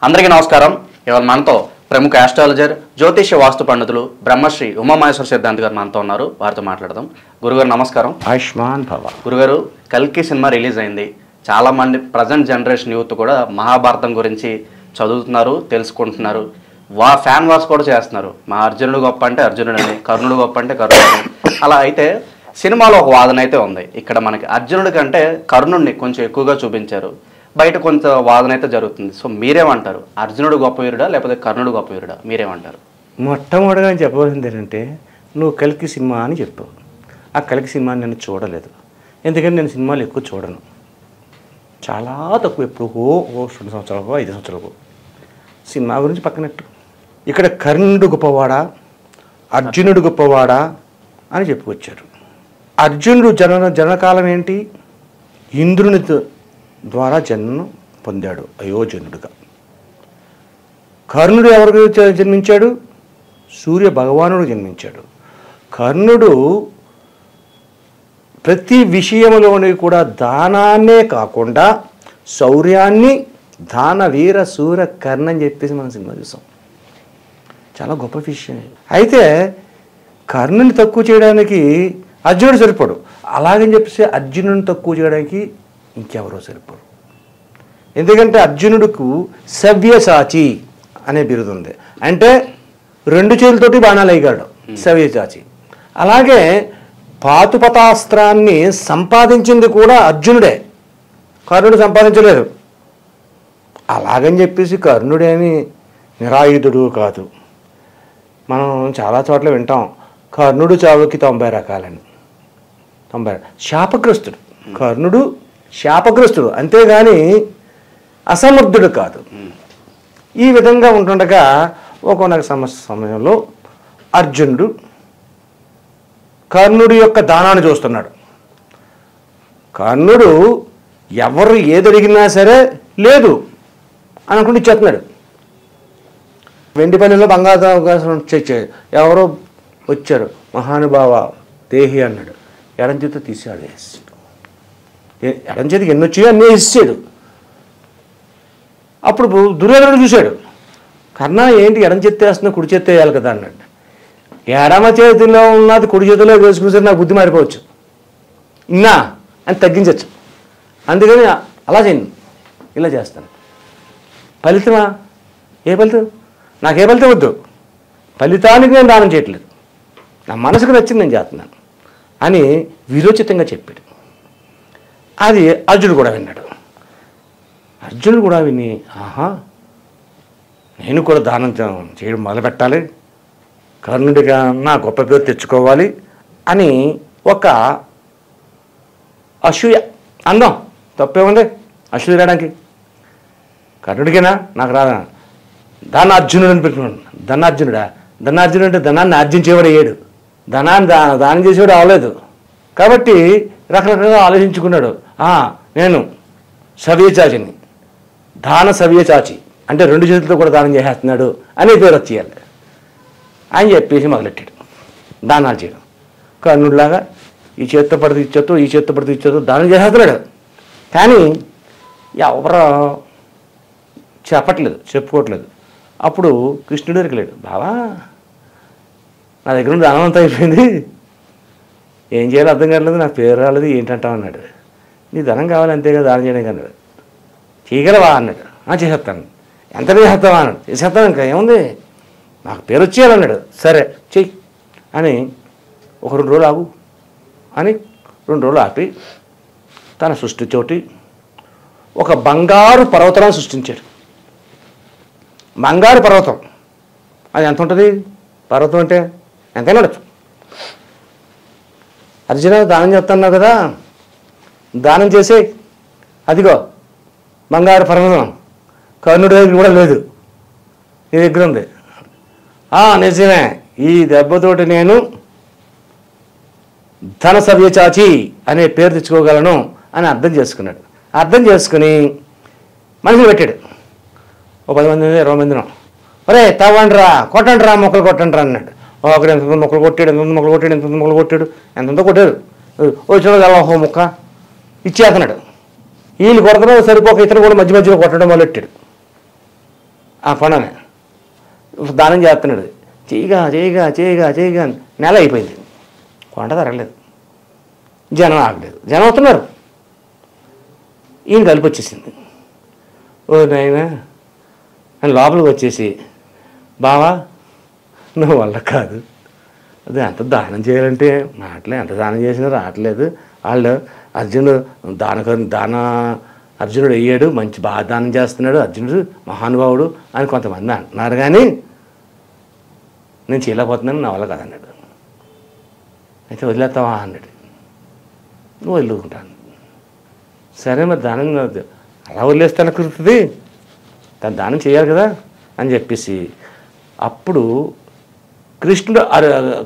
అందరికీ నమస్కారం. ఇవాళ మనతో ప్రముఖ ఆస్ట్రాలజర్, జ్యోతిష్య వాస్తు పండితులు బ్రహ్మశ్రీ ఉమామహేశ్వర సిద్ధాంతి గారు మనతో ఉన్నారు. వారితో మాట్లాడదాం. గురుగారు నమస్కారం. ఆయుష్మాన్ భవ. గురుగారు, కల్కి సినిమా రిలీజ్ అయింది. చాలామంది ప్రజెంట్ జనరేషన్ యూత్ కూడా మహాభారతం గురించి చదువుతున్నారు, తెలుసుకుంటున్నారు. ఫ్యాన్ వార్స్ కూడా చేస్తున్నారు. మా అర్జునుడు గొప్ప అంటే అర్జునుడని, కర్ణుడు గొప్ప అంటే కర్ణుడని. అలా అయితే సినిమాలో ఒక వాదన అయితే ఉంది. ఇక్కడ మనకి అర్జునుడి కంటే కర్ణుడిని కొంచెం ఎక్కువగా చూపించారు. బయట కొంత వాదన అయితే జరుగుతుంది. సో మీరేమంటారు? అర్జునుడు గొప్ప వీరుడా లేకపోతే కర్ణుడు గొప్ప వీరుడా? మీరేమంటారు? మొట్టమొదటిగా చెప్పవలసింది ఏంటంటే, నువ్వు కల్కి సినిమా అని చెప్పావు. ఆ కల్కి సినిమాని నేను చూడలేదు. ఎందుకంటే నేను సినిమాలు ఎక్కువ చూడను, చాలా తక్కువ. ఎప్పుడు 2 సంవత్సరాలకు 5 సంవత్సరాలకు సినిమా గురించి పక్కనట్టు. ఇక్కడ కర్ణుడు గొప్పవాడా అర్జునుడు గొప్పవాడా అని చెప్పుకొచ్చారు. అర్జునుడు జననకాలం ఏంటి? ఇంద్రుని ద్వారా జన్మను పొందాడు అయోజనుడుగా. కర్ణుడు ఎవరికి జన్మించాడు? సూర్య భగవానుడు జన్మించాడు. కర్ణుడు ప్రతి విషయంలోని కూడా దానాన్నే కాకుండా శౌర్యాన్ని, దాన వీర సూర కర్ణ అని చెప్పేసి మనం సినిమా చూసాం. చాలా గొప్ప విషయం. అయితే కర్ణుని తక్కువ చేయడానికి అర్జునుడు సరిపడు. అలాగని చెప్పేసి అర్జునుని తక్కువ చేయడానికి ఇంకెవరో సరిపడు. ఎందుకంటే అర్జునుడికి సవ్యసాచి అనే బిరుదు ఉంది. అంటే 2 చేతులతోటి బాణాలు వేయగలడు, సవ్యసాచి. అలాగే పాతుపతాస్త్రాన్ని సంపాదించింది కూడా అర్జునుడే, కర్ణుడు సంపాదించలేదు. అలాగని చెప్పేసి కర్ణుడేమి నిరాయుధుడు కాదు. మనం చాలా చోట్ల వింటాం, కర్ణుడు చావుకి 90 రకాలని. 90 శాపగ్రస్తుడు. కర్ణుడు శాపగ్రస్తుడు, అంతేగాని అసమర్థుడు కాదు. ఈ విధంగా ఉంటుండగా ఒకనొక సమయంలో అర్జునుడు కర్ణుడి యొక్క దానాన్ని చూస్తున్నాడు. కర్ణుడు ఎవరు ఏదడిగినా సరే లేదు అనుకుంటూ ఇచ్చేస్తున్నాడు. వెండి పల్లెలో బంగారు అవకాశం చేసేది. ఎవరో వచ్చారు, మహానుభావ దేహి అన్నాడు. ఎడం చేతితో తీసాడు, వేసాడు. ఎడం చేతికి ఎన్ని వచ్చాయో అన్నీ వేసాడు. అప్పుడు దుర్యోధనుడు చూశాడు, కర్ణ ఏంటి ఎడం చేతి వేస్తున్నా, కుడి చేతి వేయాలి కదా అన్నాడు. ఎడమ చేతిలో ఉన్నది కుడి చేతిలో వేసుకుని నాకు బుద్ధి మారిపోవచ్చు, ఇన్నా అని తగ్గించవచ్చు. అందుకని అలా చేయండి, ఇలా చేస్తాను. ఫలితమా? ఏ ఫలితం? నాకే ఫలితం వద్దు, ఫలితానికి నేను దానం చేయట్లేదు, నా మనసుకు నచ్చింది నేను చేస్తున్నాను అని విరోచితంగా చెప్పాడు. అది అర్జునుడు కూడా విన్నాడు. అర్జునుడు కూడా విని, ఆహా, నేను కూడా దానం చేయడం మొదలుపెట్టాలి, కర్ణుడిగా నా గొప్ప పేరు తెచ్చుకోవాలి అని ఒక అసూయ. అందం తప్పేముంది అసూయ రావడానికి? కర్ణుడికేనా, నాకు రాదా? ధనార్జునుడు అని పెట్టుకున్నాడు. ధనార్జునుడా? ధనార్జునుడు అంటే ధనాన్ని ఆర్జించేవాడు అయ్యాడు, ధనాన్ని దానం చేసేవాడు అవలేదు. కాబట్టి రకరకాలుగా ఆలోచించుకున్నాడు. నేను సవ్యచాచిని, దాన సవ్యచాచి అంటే 2 చేతులతో కూడా దానం చేసేస్తున్నాడు అనే పేరు వచ్చేయాలి అని చెప్పేసి మొదలెట్టాడు దానాలు చేయడం. కర్ణుడిలాగా ఈ చేత్తో పడితే ఇచ్చేతో, ఈ చేత్తో పడితే ఇచ్చేతో దానం చేసేస్తున్నాడు. కానీ ఎవరో చెప్పట్లేదు, చెప్పుకోవట్లేదు. అప్పుడు కృష్ణుడు ఎరకలేడు. బావా, నా దగ్గర నుండి దానం అంతా అయిపోయింది, ఏం చేయాలో అర్థం కావట్లేదు, నాకు పేరు రాలేదు, ఏంటంటావు అన్నాడు. నీ ధనం కావాలి అంతేగా, దానం చేయడానికి అన్నాడు. చేయగలవా అన్నాడు. చేసేస్తాను. ఎంత చేసేస్తావా అన్నాడు. చేసేస్తాను, ఇంకా ఏముంది, నాకు పేరు వచ్చేయాలన్నాడు. సరే చెయ్యి అని ఒక 2 రోజులు ఆగు అని 2 రోజులు ఆపి తన సృష్టి చోటి ఒక బంగారు పర్వతాన్ని సృష్టించాడు. బంగారు పర్వతం అది ఎంత ఉంటుంది? పర్వతం అంటే ఎంతైనా ఉండొచ్చు. అర్జున దానం చేస్తున్నావు కదా, దానం చేసే, అదిగో బంగారు పర్వతం, కర్ణుడి దగ్గర కూడా లేదు, నీ దగ్గర ఉంది. నిజమే, ఈ దెబ్బతోటి నేను ధన సవ్యచాచి అనే పేరు తెచ్చుకోగలను అని అర్థం చేసుకున్నాడు. అర్థం చేసుకుని మనిషిని పెట్టాడు. 10 మంది 20 మందినో, ఒరే తవ్వండిరా, కొట్టండిరా, మొక్కలు కొట్టండిరా అన్నాడు. ఒకడు ఎంత మొక్కలు కొట్టాడు, ఎంత మొక్కలు కొట్టాడు, ఎంత మొక్కలు కొట్టాడు, ఎంతంతో కొట్టాడు. వచ్చిన ఒక ముక్క ఇచ్చేస్తున్నాడు. వీళ్ళు కొడుతున్నా సరిపోక ఇతను కూడా మధ్య మధ్యలో కొట్టడం మొదలెట్టాడు. ఆ కొండనే దానం చేస్తున్నాడు. చేయగా చేయగా చేయగా చేయగా నెల అయిపోయింది, కొండ తరగలేదు, జనం ఆగలేదు. జనం అవుతున్నారు, ఈయన కలిపి వచ్చేసింది. ఓ నాయన అని లోపలికి వచ్చేసి, బావా నువ్వు వల్ల కాదు, అది ఎంత దానం చేయాలంటే మాటలే, ఎంత దానం చేసినా రావట్లేదు. వాళ్ళు అర్జునుడు అయ్యాడు, మంచి బాగా దానం చేస్తున్నాడు, అర్జునుడు మహానుభావుడు అని కొంతమంది అంటున్నారు, కానీ నేను చేయలేకపోతున్నాను, నా వల్ల కాదన్నాడు. అయితే వదిలేస్తావా అన్నాడు. నువ్వు వదులుకుంటాను. సరే మరి దానం అలా వదిలేస్తాను కుదురుతుంది, తను దానం చేయాలి కదా అని చెప్పేసి అప్పుడు కృష్ణుడు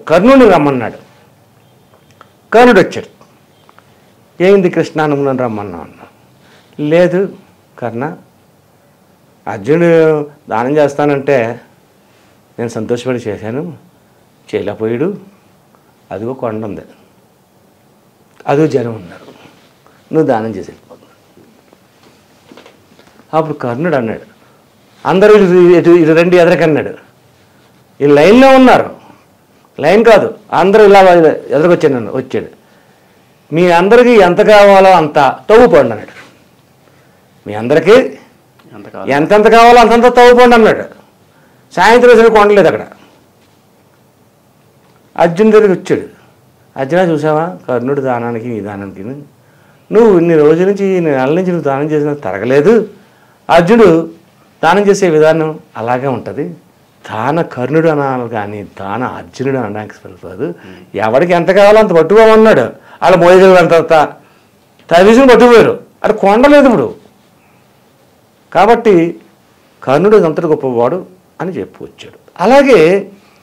కర్ణుడిని రమ్మన్నాడు. కర్ణుడు వచ్చాడు. ఏంది కృష్ణ నువ్వు రమ్మన్నా అన్నా. లేదు కర్ణ, అర్జునుడు దానం చేస్తానంటే నేను సంతోషపడి చేశాను, చేయలేకపోయాడు. అదిగో కొండ ఉంది, అదిగో జనం ఉన్నారు, నువ్వు దానం చేసి వెళ్ళిపోతున్నావు. అప్పుడు కర్ణుడు అన్నాడు, అందరూ ఇటు రండి ఎదరకన్నాడు. ఈ లైన్లో ఉన్నారు, లైన్ కాదు, అందరూ ఇలా ఎదరకొచ్చాడు. నన్ను వచ్చాడు, మీ అందరికీ ఎంత కావాలో అంత తవ్వుకోండి అన్నాడు. మీ అందరికీ ఎంతెంత కావాలో అంతంత తవ్వుకోండి అన్నాడు. సాయంత్రం వచ్చి కొండలేదు అక్కడ. అర్జున్ దగ్గరికి వచ్చాడు. అర్జున చూసావా కర్ణుడు దానానికి ఈ దానానికి, నువ్వు ఇన్ని రోజుల నుంచి ఇన్ని నెలల నుంచి నువ్వు దానం చేసిన తరగలేదు. అర్జునుడు దానం చేసే విధానం అలాగే ఉంటుంది. దాన కర్ణుడు అనాలి కానీ దాన అర్జునుడు అనడానికి సరిపోదు. ఎవరికి ఎంత కావాలో అంత పట్టుకోమన్నాడు. వాళ్ళు మోయగలంత తవిసిన పట్టుకుపోయారు. అక్కడ కొండలేదు ఇప్పుడు. కాబట్టి కర్ణుడు అంతటి గొప్పవాడు అని చెప్పొచ్చాడు. అలాగే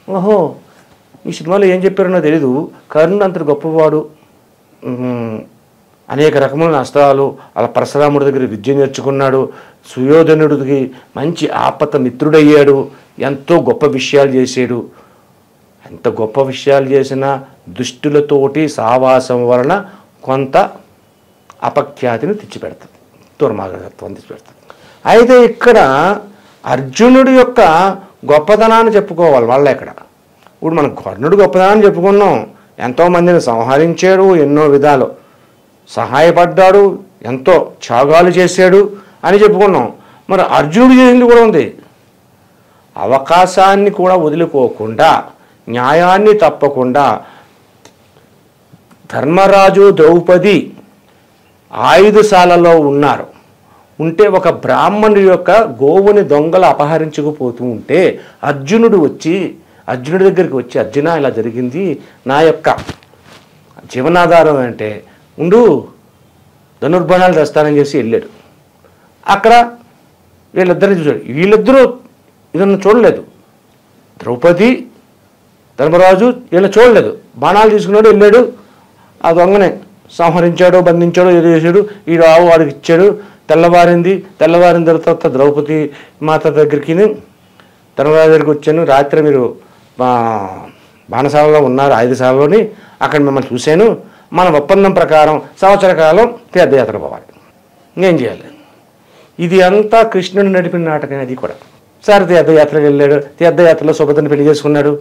ఓహో ఈ సినిమాలో ఏం చెప్పారో తెలీదు. కర్ణుడు అంతటి గొప్పవాడు, అనేక రకముల అస్త్రాలు, అలా పరశురాముడి దగ్గర విద్య నేర్చుకున్నాడు, సుయోధనుడికి మంచి ఆపత మిత్రుడయ్యాడు, ఎంతో గొప్ప విషయాలు చేశాడు. ఎంత గొప్ప విషయాలు చేసినా దుష్టులతోటి సావాసం వలన కొంత అపఖ్యాతిని తెచ్చిపెడతాడు, దుర్మార్గత్వం తెచ్చిపెడతాడు. అయితే ఇక్కడ అర్జునుడి యొక్క గొప్పతనాన్ని చెప్పుకోవాలి వాళ్ళే. ఇక్కడ ఇప్పుడు మనం కర్ణుడు గొప్పతనాన్ని చెప్పుకున్నాం, ఎంతోమందిని సంహరించాడు, ఎన్నో విధాలు సహాయపడ్డాడు, ఎంతో త్యాగాలు చేశాడు అని చెప్పుకున్నాం. మరి అర్జునుడు చేసింది కూడా ఉంది. అవకాశాన్ని కూడా వదులుకోకుండా, న్యాయాన్ని తప్పకుండా ధర్మరాజు ద్రౌపది ఆయుధశాలలో ఉన్నారు. ఉంటే ఒక బ్రాహ్మణుడి యొక్క గోవుని దొంగలు అపహరించుకుపోతూ ఉంటే అర్జునుడి దగ్గరికి వచ్చి, అర్జున ఇలా జరిగింది, నా యొక్క జీవనాధారం అంటే ఉండు ధనుర్బాణాలు తెస్తానని చేసి వెళ్ళాడు. అక్కడ వీళ్ళిద్దరిని చూశాడు. వీళ్ళిద్దరూ ఇదನ್ನು చూడలేదు, ద్రౌపది ధర్మరాజు వీళ్ళు చూడలేదు. బాణాలు తీసుకున్నాడు, వెళ్ళాడు, ఆ దొంగనే సంహరించాడు, బంధించాడు, ఏదో చేశాడు. ఈడు ఆవు వాడికి ఇచ్చాడు. తెల్లవారిన తర్వాత ద్రౌపది మాత దగ్గరికి ధర్మరాజు దగ్గరికి వచ్చాను, రాత్రి మీరు బాణశాలలో ఉన్నారు, ఆయుధశాలలోని, అక్కడ మిమ్మల్ని చూశాను, మన ఒప్పందం ప్రకారం సంవత్సర కాలం తీర్థయాత్ర పోవాలి, ఇంకేం చేయాలి. ఇది అంతా కృష్ణుడు నడిపిన నాటకం. అది కూడా సరే తీర్థయాత్రకు వెళ్ళాడు, తీర్థయాత్రలో సుభద్రని పెళ్లి చేసుకున్నాడు.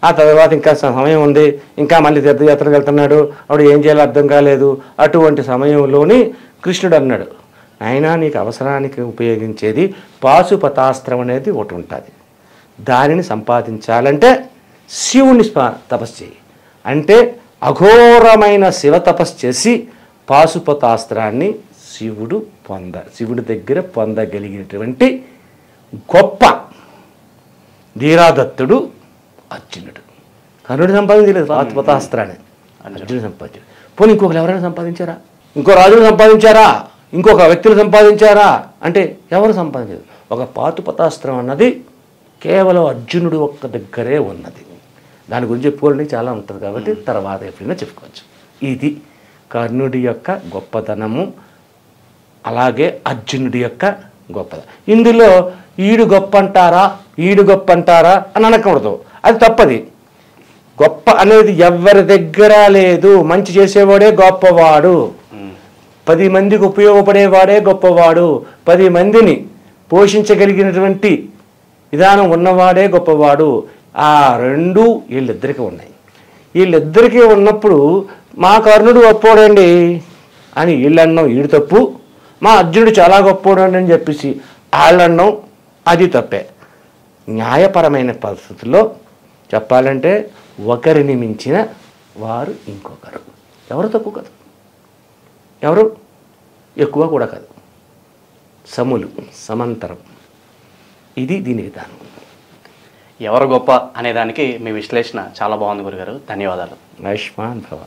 ఆ తర్వాత ఇంకా సమయం ఉంది, ఇంకా మళ్ళీ తీర్థయాత్రకు వెళ్తున్నాడు. అప్పుడు ఏం చేయాలో అర్థం కాలేదు. అటువంటి సమయంలోని కృష్ణుడు అన్నాడు, అయినా నీకు అవసరానికి ఉపయోగించేది పాశుపతాస్త్రం అనేది ఒకటి ఉంటుంది, దానిని సంపాదించాలంటే శివుని తపస్సు చేయి అంటే అఘోరమైన శివ తపస్సు చేసి పాశుపతాస్త్రాన్ని శివుడి దగ్గర పొందగలిగినటువంటి గొప్ప ధీరాదత్తుడు అర్జునుడు. కర్ణుడు సంపాదించలేదు పాశుపతాస్త్రాన్ని, అర్జునుడు సంపాదించాడు. పోనీ ఇంకొకరు ఎవరైనా సంపాదించారా? ఇంకో రాజులు సంపాదించారా? ఇంకొక వ్యక్తులు సంపాదించారా అంటే ఎవరు సంపాదించారు? ఒక పాశుపతాస్త్రం అన్నది కేవలం అర్జునుడు ఒక్క దగ్గరే ఉన్నది. దాని గురించి చెప్పుకోవడానికి చాలా ఉంటుంది కాబట్టి తర్వాత ఎప్పుడైనా చెప్పుకోవచ్చు. ఇది కర్ణుడి యొక్క గొప్పతనము, అలాగే అర్జునుడి యొక్క గొప్పతనం. ఇందులో ఈడు గొప్ప అంటారా అని అనకూడదు, అది తప్పది. గొప్ప అనేది ఎవరి దగ్గర లేదు. మంచి చేసేవాడే గొప్పవాడు, 10 మందికి ఉపయోగపడేవాడే గొప్పవాడు, 10 మందిని పోషించగలిగినటువంటి విధానం ఉన్నవాడే గొప్పవాడు. ఆ రెండు వీళ్ళిద్దరికీ ఉన్నాయి. వీళ్ళిద్దరికీ ఉన్నప్పుడు మా కర్ణుడు గొప్పోడండి అని వీళ్ళన్నాం, వీడు తప్పు. మా అర్జునుడు చాలా గొప్పోడండి అని చెప్పేసి వాళ్ళన్నాం, అది తప్పే. న్యాయపరమైన పరిస్థితుల్లో చెప్పాలంటే ఒకరిని మించిన వారు ఇంకొకరు. ఎవరు తక్కువ కాదు, ఎవరు ఎక్కువ కూడా కాదు, సములు సమంతరం. ఇది దీని విధానం. ఎవరు గొప్ప అనేదానికి మీ విశ్లేషణ చాలా బాగుంది గురుగారు. ధన్యవాదాలు. ఆయుష్మాన్ భవ.